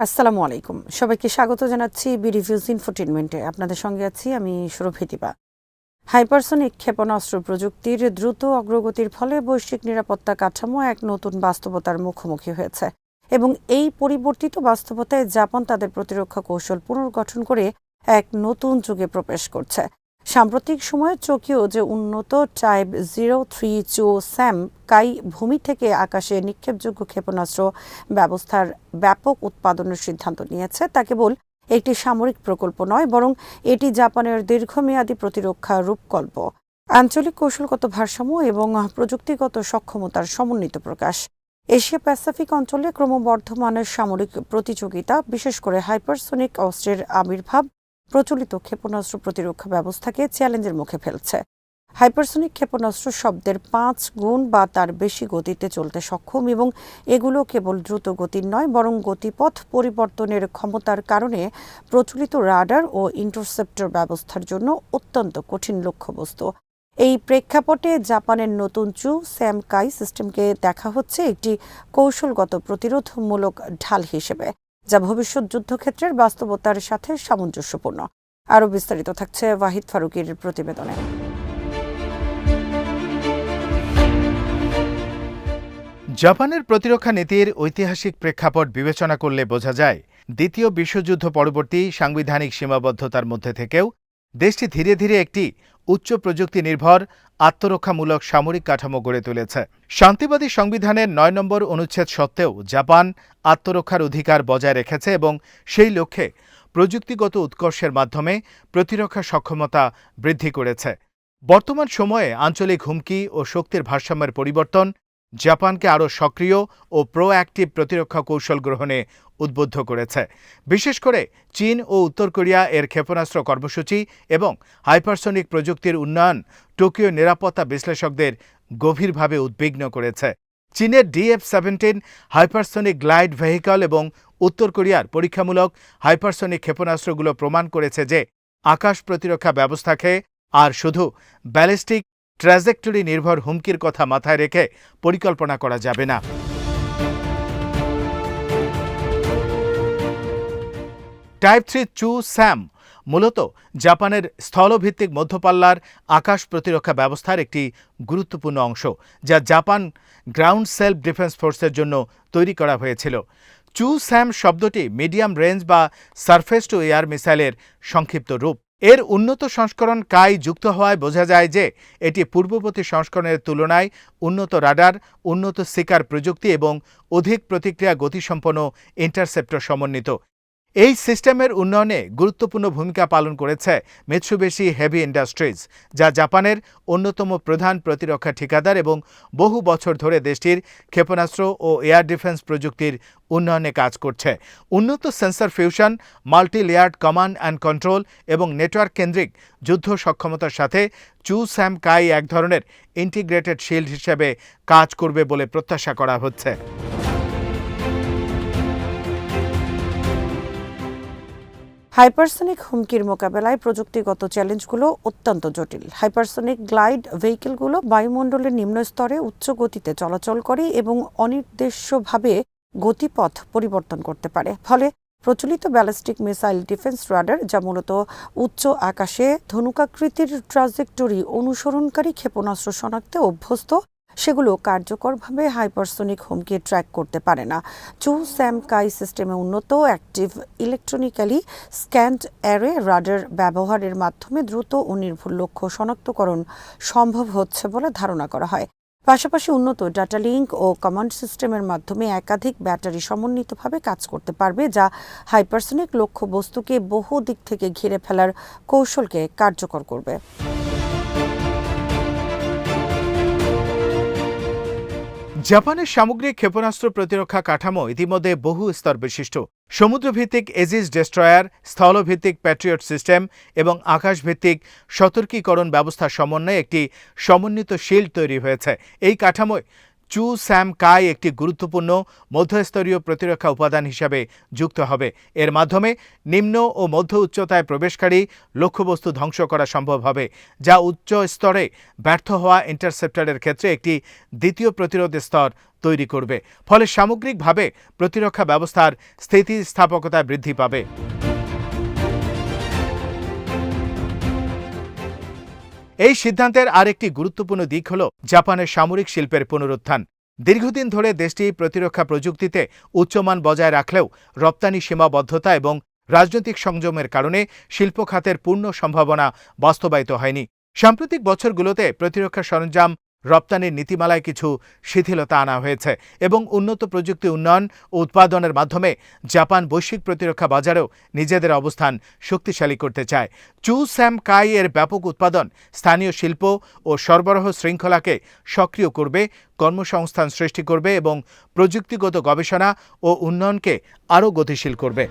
আসসালামু আলাইকুম। সবাইকে স্বাগত জানাচ্ছি বি রিভিউজ ইনফোটেইনমেন্টে। আপনাদের সঙ্গে আছি আমি সুরভিতিবা। হাইপারসনিক ক্ষেপণাস্ত্র প্রযুক্তির দ্রুত অগ্রগতির ফলে বৈশ্বিক নিরাপত্তা কাঠামো এক নতুন বাস্তবতার মুখোমুখি হয়েছে এবং এই পরিবর্তিত বাস্তবতায় জাপান তাদের প্রতিরক্ষা কৌশল পুনর্গঠন করে এক নতুন যুগে প্রবেশ করছে। সাম্প্রতিক সময়ে টোকিও যে উন্নত টাইপ 032 স্যাম কাই ভূমি থেকে আকাশে নিক্ষেপযোগ্য ক্ষেপণাস্ত্র ব্যবস্থার ব্যাপক উৎপাদনের সিদ্ধান্ত নিয়েছে তা কেবল একটি সামরিক প্রকল্প নয়, বরং এটি জাপানের দীর্ঘমেয়াদী প্রতিরক্ষা রূপকল্প, আঞ্চলিক কৌশলগত ভারসাম্য এবং প্রযুক্তিগত সক্ষমতার সমন্বিত প্রকাশ। এশিয়া প্যাসিফিক অঞ্চলে ক্রমবর্ধমান সামরিক প্রতিযোগিতা, বিশেষ করে হাইপারসনিক অস্ত্রের আবির্ভাব প্রচলিত ক্ষেপণাস্ত্র প্রতিরক্ষা ব্যবস্থাকে চ্যালেঞ্জের মুখে ফেলছে। হাইপারসনিক ক্ষেপণাস্ত্র শব্দের 5 গুণ বা তার বেশি গতিতে চলতে সক্ষম এবং এগুলো কেবল দ্রুত গতির নয়, বরং গতিপথ পরিবর্তনের ক্ষমতার কারণে প্রচলিত রাডার ও ইন্টারসেপ্টর ব্যবস্থার জন্য অত্যন্ত কঠিন লক্ষ্যবস্তু। এই প্রেক্ষাপটে জাপানের নতুন স্যাম কাই সিস্টেমকে দেখা হচ্ছে একটি কৌশলগত প্রতিরোধমূলক ঢাল হিসেবে, যা ভবিষ্যৎ যুদ্ধক্ষেত্রের বাস্তবতার সাথে সামঞ্জস্যপূর্ণ। আরও বিস্তারিত থাকছে ওয়াহিদ ফারুকীর প্রতিবেদনে। জাপানের প্রতিরক্ষা নীতির ঐতিহাসিক প্রেক্ষাপট বিবেচনা করলে বোঝা যায়, দ্বিতীয় বিশ্বযুদ্ধ পরবর্তী সাংবিধানিক সীমাবদ্ধতার মধ্যে থেকেও দেশটি ধীরে ধীরে একটি উচ্চ প্রযুক্তি নির্ভর আত্মরক্ষামূলক সামরিক কাঠামো গড়ে তুলেছে। শান্তিবাদী সংবিধানের 9 নম্বর অনুচ্ছেদ সত্ত্বেও জাপান আত্মরক্ষার অধিকার বজায় রেখেছে এবং সেই লক্ষ্যে প্রযুক্তিগত উৎকর্ষের মাধ্যমে প্রতিরক্ষা সক্ষমতা বৃদ্ধি করেছে। বর্তমান সময়ে আঞ্চলিক হুমকি ও শক্তির ভারসাম্যের পরিবর্তন জাপানকে আরও সক্রিয় ও প্রোঅ্যাক্টিভ প্রতিরক্ষা কৌশল গ্রহণে উদ্বুদ্ধ করেছে। বিশেষ করে চীন ও উত্তর কোরিয়া এর ক্ষেপণাস্ত্র কর্মসূচি এবং হাইপারসনিক প্রযুক্তির উন্নয়ন টোকিও নিরাপত্তা বিশ্লেষকদের গভীরভাবে উদ্বিগ্ন করেছে। চীনের DF-17 হাইপারসনিক গ্লাইড ভেহিকল এবং উত্তর কোরিয়ার পরীক্ষামূলক হাইপারসনিক ক্ষেপণাস্ত্রগুলো প্রমাণ করেছে যে আকাশ প্রতিরক্ষা ব্যবস্থাকে আর শুধু ব্যালিস্টিক ট্র্যাজেক্টরি নির্ভর হুমকির কথা মাথায় রেখে পরিকল্পনা করা যাবে না। টাইপ 3 স্যাম মূলত জাপানের স্থলভিত্তিক মধ্যপাল্লার আকাশ প্রতিরক্ষা ব্যবস্থার একটি গুরুত্বপূর্ণ অংশ, যা জাপান গ্রাউন্ড সেলফ ডিফেন্স ফোর্সের জন্য তৈরি করা হয়েছিল। স্যাম শব্দটি মিডিয়াম রেঞ্জ বা সারফেস টু এয়ার মিসাইলের সংক্ষিপ্ত রূপ। এর উন্নত সংস্করণ কাই যুক্ত হওয়ায় বোঝা যায় যে এটি পূর্ববর্তী সংস্করণের তুলনায় উন্নত রাডার, উন্নত শিকার প্রযুক্তি এবং অধিক প্রতিক্রিয়া গতিসম্পন্ন ইন্টারসেপ্টর সমন্বিত। এই সিস্টেমের উন্নয়নে গুরুত্বপূর্ণ ভূমিকা পালন করেছে মিৎসুবিশি হেভি ইন্ডাস্ট্রিজ, যা জাপানের অন্যতম প্রধান প্রতিরক্ষা ঠিকাদার এবং বহু বছর ধরে দেশটির ক্ষেপণাস্ত্র ও এয়ার ডিফেন্স প্রযুক্তির উন্নয়নে কাজ করছে। উন্নত sensor fusion, multi layered command and control এবং নেটওয়ার্ক কেন্দ্রিক যুদ্ধ সক্ষমতার সাথে স্যাম কাই এক ধরনের ইন্টিগ্রেটেড শিল্ড হিসেবে কাজ করবে বলে প্রত্যাশা করা হচ্ছে। হাইপারসনিক হুমকির মোকাবেলায় প্রযুক্তিগত চ্যালেঞ্জগুলো অত্যন্ত জটিল। হাইপারসনিক গ্লাইড ভেহিকেলগুলো বায়ুমণ্ডলের নিম্ন স্তরে উচ্চ গতিতে চলাচল করে এবং অনির্দেশ্যভাবে গতিপথ পরিবর্তন করতে পারে। ফলে প্রচলিত ব্যালিস্টিক মিসাইল ডিফেন্স রাডার, যা মূলত উচ্চ আকাশে ধনুকাকৃতির ট্রাজেক্টরি অনুসরণকারী ক্ষেপণাস্ত্র শনাক্তে অভ্যস্ত, সেগুলো কার্যকরভাবে হাইপারসনিক হুমকি ট্র্যাক করতে পারে না। স্যাম কাই সিস্টেমে উন্নত active electronically scanned array radar ব্যবহারের মাধ্যমে দ্রুত ও নির্ভুল লক্ষ্য শনাক্তকরণ সম্ভব হচ্ছে বলে ধারণা করা হয়। পাশাপাশি উন্নত ডাটা লিঙ্ক ও কমান্ড সিস্টেমের মাধ্যমে একাধিক ব্যাটারি সমন্বিতভাবে কাজ করতে পারবে, যা হাইপারসনিক লক্ষ্যবস্তুকে বহু দিক থেকে ঘিরে ফেলার কৌশলকে কার্যকর করবে। জাপানের সামগ্রিক ক্ষেপণাস্ত্র প্রতিরক্ষা কাঠামো ইতিমধ্যে বহু স্তর বিশিষ্ট। সমুদ্রভিত্তিক এজিস ডেস্ট্রয়ার, স্থলভিত্তিক প্যাট্রিয়ট সিস্টেম এবং আকাশভিত্তিক সতর্কীকরণ ব্যবস্থার সমন্বয়ে একটি সমন্বিত শিল্ড তৈরি হয়েছে। এই কাঠামোয় স্যাম কাই একটি গুরুত্বপূর্ণ মধ্যস্তরীয় প্রতিরক্ষা উপাদান হিসাবে যুক্ত হবে। এর মাধ্যমে নিম্ন ও মধ্য উচ্চতায় প্রবেশকারী লক্ষ্যবস্তু ধ্বংস করা সম্ভব হবে, যা উচ্চ স্তরে ব্যর্থ হওয়া ইন্টারসেপ্টরের ক্ষেত্রে একটি দ্বিতীয় প্রতিরোধ স্তর তৈরি করবে, ফলে সামগ্রিকভাবে প্রতিরক্ষা ব্যবস্থার স্থিতিস্থাপকতা বৃদ্ধি পাবে। এই সিদ্ধান্তের আরেকটি গুরুত্বপূর্ণ দিক হল জাপানের সামরিক শিল্পের পুনরুত্থান। দীর্ঘদিন ধরে দেশটি প্রতিরক্ষা প্রযুক্তিতে উচ্চমান বজায় রাখলেও রপ্তানি সীমাবদ্ধতা এবং রাজনৈতিক সংযমের কারণে শিল্প খাতের পূর্ণ সম্ভাবনা বাস্তবায়িত হয়নি। সাম্প্রতিক বছরগুলোতে প্রতিরক্ষা সরঞ্জাম রপ্তানির নীতিমালায় কিছু শিথিলতা আনা হয়েছে এবং উন্নত প্রযুক্তি উন্নয়ন ও উৎপাদনের মাধ্যমে জাপান বৈশ্বিক প্রতিরক্ষা বাজারেও নিজেদের অবস্থান শক্তিশালী করতে চায়। চু-স্যাম-কাই এর ব্যাপক উৎপাদন স্থানীয় শিল্প ও সরবরাহ শৃঙ্খলাকে সক্রিয় করবে, কর্মসংস্থান সৃষ্টি করবে এবং প্রযুক্তিগত গবেষণা ও উন্নয়নকে আরও গতিশীল করবে।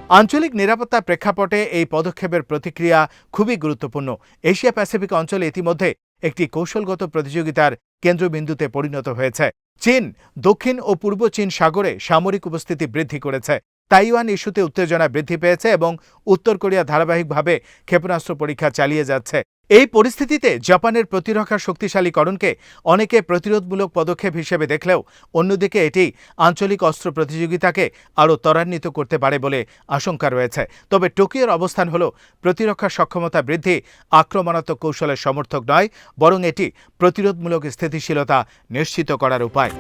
আঞ্চলিক নিরাপত্তার প্রেক্ষাপটে এই পদক্ষেপের প্রতিক্রিয়া খুবই গুরুত্বপূর্ণ। এশিয়া প্যাসিফিক অঞ্চলে ইতিমধ্যে একটি কৌশলগত প্রতিযোগিতার কেন্দ্রবিন্দুতে পরিণত হয়েছে। চীন দক্ষিণ ও পূর্ব চীন সাগরে সামরিক উপস্থিতি বৃদ্ধি করেছে। তাইওয়ান ইস্যুতে উত্তেজনা বৃদ্ধি পেয়েছে এবং উত্তর কোরিয়া ধারাবাহিকভাবে ক্ষেপণাস্ত্র পরীক্ষা চালিয়ে যাচ্ছে। এই পরিস্থিতিতে জাপানের প্রতিরক্ষা শক্তিশালীকরণকে অনেকে প্রতিরোধমূলক পদক্ষেপ হিসেবে দেখলেও অন্যদিকে এটি আঞ্চলিক অস্ত্র প্রতিযোগিতাকে আরও ত্বরান্বিত করতে পারে বলে আশঙ্কা রয়েছে। তবে টোকিওর অবস্থান হল প্রতিরক্ষা সক্ষমতা বৃদ্ধি আক্রমণাত্মক কৌশলের সমর্থক নয়, বরং এটি প্রতিরোধমূলক স্থিতিশীলতা নিশ্চিত করার উপায়।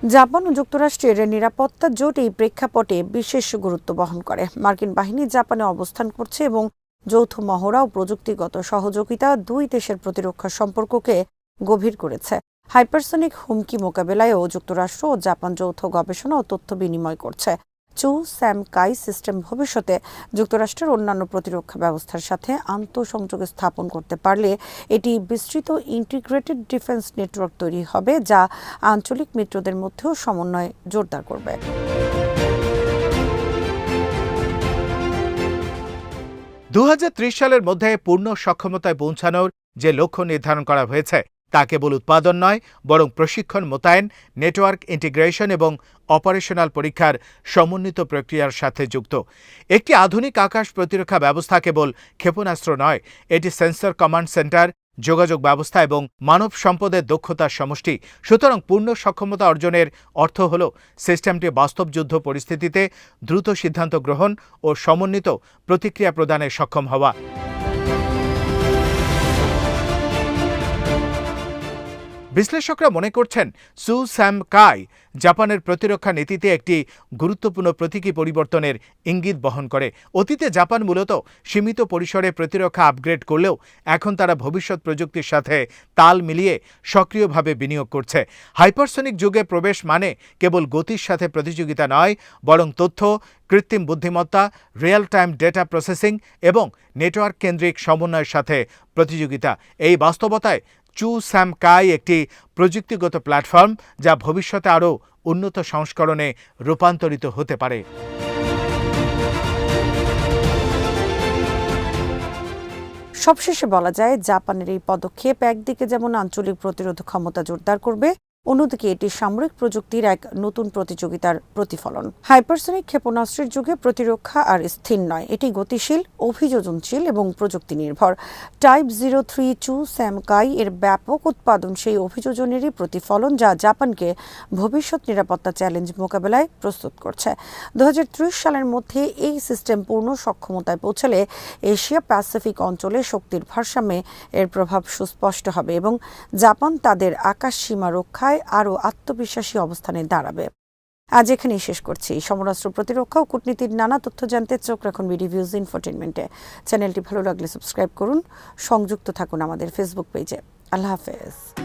জাপান ও যুক্তরাষ্ট্রের নিরাপত্তা জোট এই প্রেক্ষাপটে বিশেষ গুরুত্ব বহন করে। মার্কিন বাহিনী জাপানে অবস্থান করছে এবং যৌথ মহড়া ও প্রযুক্তিগত সহযোগিতা দুই দেশের প্রতিরক্ষা সম্পর্ককে গভীর করেছে। হাইপারসনিক হুমকি মোকাবেলায়ও যুক্তরাষ্ট্র ও জাপান যৌথ গবেষণা ও তথ্য বিনিময় করছে। চু-স্যাম-কাই সিস্টেম ভবিষ্যতে যুক্তরাষ্ট্রের অন্যান্য প্রতিরক্ষা ব্যবস্থার সাথে আন্তঃসংযোগ স্থাপন করতে পারলে এটি বিস্তৃত ইন্টিগ্রেটেড ডিফেন্স নেটওয়ার্ক তৈরি হবে, যা আঞ্চলিক মিত্রদের মধ্যেও সমন্বয় জোরদার করবে। 2030 সালের মধ্যে পূর্ণ সক্ষমতায় পৌঁছানোর যে লক্ষ্য নির্ধারণ করা হয়েছে তা কেবল উৎপাদন নয়, বরং প্রশিক্ষণ মোতায়েন, নেটওয়ার্ক ইন্টিগ্রেশন এবং অপারেশনাল পরীক্ষার সমন্বিত প্রক্রিয়ার সাথে যুক্ত। একটি আধুনিক আকাশ প্রতিরক্ষা ব্যবস্থা কেবল ক্ষেপণাস্ত্র নয়, এটি সেন্সর কমান্ড সেন্টার, যোগাযোগ ব্যবস্থা এবং মানব সম্পদের দক্ষতার সমষ্টি। সুতরাং পূর্ণ সক্ষমতা অর্জনের অর্থ হল সিস্টেমটি বাস্তব যুদ্ধ পরিস্থিতিতে দ্রুত সিদ্ধান্ত গ্রহণ ও সমন্বিত প্রতিক্রিয়া প্রদানে সক্ষম হওয়া। বিশ্লেষকরা মনে করছেন চু-স্যাম-কাই জাপানের প্রতিরক্ষা নীতিতে একটি গুরুত্বপূর্ণ প্রতীকী পরিবর্তনের ইঙ্গিত বহন করে। অতীতে জাপান মূলত সীমিত পরিসরে প্রতিরক্ষা আপগ্রেড করলেও এখন তারা ভবিষ্যৎ প্রযুক্তির সাথে তাল মিলিয়ে সক্রিয়ভাবে বিনিয়োগ করছে। হাইপারসনিক যুগে প্রবেশ মানে কেবল গতির সাথে প্রতিযোগিতা নয়, বরং তথ্য, কৃত্রিম বুদ্ধিমত্তা, রিয়েল টাইম ডেটা প্রসেসিং এবং নেটওয়ার্ক কেন্দ্রিক সমন্বয়ের সাথে প্রতিযোগিতা। এই বাস্তবতায় চু-স্যাম-কাই একটি প্রযুক্তিগত প্ল্যাটফর্ম যা ভবিষ্যতে আরও উন্নত সংস্করণে রূপান্তরিত হতে পারে। সবশেষে বলা যায়, জাপানের এই পদক্ষেপ একদিকে যেমন আঞ্চলিক প্রতিরোধ ক্ষমতা জোরদার করবে, অন্যদিকে এটি সামরিক প্রযুক্তির এক নতুন প্রতিযোগিতার প্রতিফলন। হাইপারসনিক ক্ষেপণাস্ত্রের যুগে প্রতিরক্ষা আর স্থির নয়, এটি গতিশীল, অভিযোজনশীল এবং প্রযুক্তি নির্ভর। টাইপ 03 চু-স্যাম-কাই এর ব্যাপক উৎপাদন সেই অভিযোজনেরই প্রতিফলন, যা জাপানকে ভবিষ্যৎ নিরাপত্তা চ্যালেঞ্জ মোকাবেলায় প্রস্তুত করছে। 2030 সালের মধ্যে এই সিস্টেম পূর্ণ সক্ষমতায় পৌঁছালে এশিয়া প্যাসিফিক অঞ্চলে শক্তির ভারসাম্যে এর প্রভাব সুস্পষ্ট হবে এবং জাপান তাদের আকাশ সীমা রক্ষায় আরও আত্মবিশ্বাসী অবস্থানে দাঁড়াবে। আজ এখানেই শেষ করছি। সমরাস্ত্র প্রতিরক্ষা ও কূটনীতির নানা তথ্য জানতে চোখ রাখুন বিডিভিউজ ইনফোটেইনমেন্টে। চ্যানেলটি ভালো লাগলে সাবস্ক্রাইব করুন, সংযুক্ত থাকুন আমাদের ফেসবুক পেজে। আল্লাহ হাফেজ।